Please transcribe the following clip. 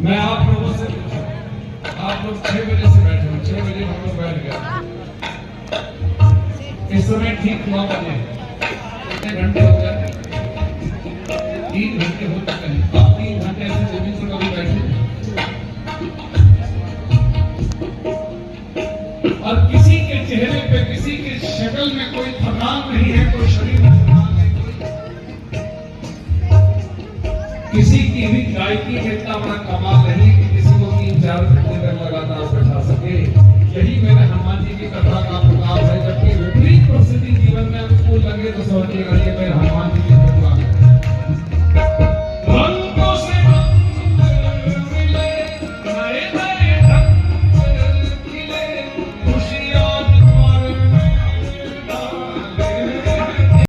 मैं आप लोगों से पूछूं, आप लोग 6 बजे से बैठे हो, 6 बजे हम लोग बैठ गए, इस समय ठीक 9 बजे, कितने घंटे हो गए? 3 घंटे हो चुके हैं। आप 3 घंटे से जमीन से कभी बैठे और किसी के चेहरे पे, किसी के शक्ल में कोई थकान नहीं है, कोई शरीर में थकान नहीं, किसी की भी गायकी में इतना बड़ा कमाल नहीं कि किसी को 3-4 घंटे तक लगा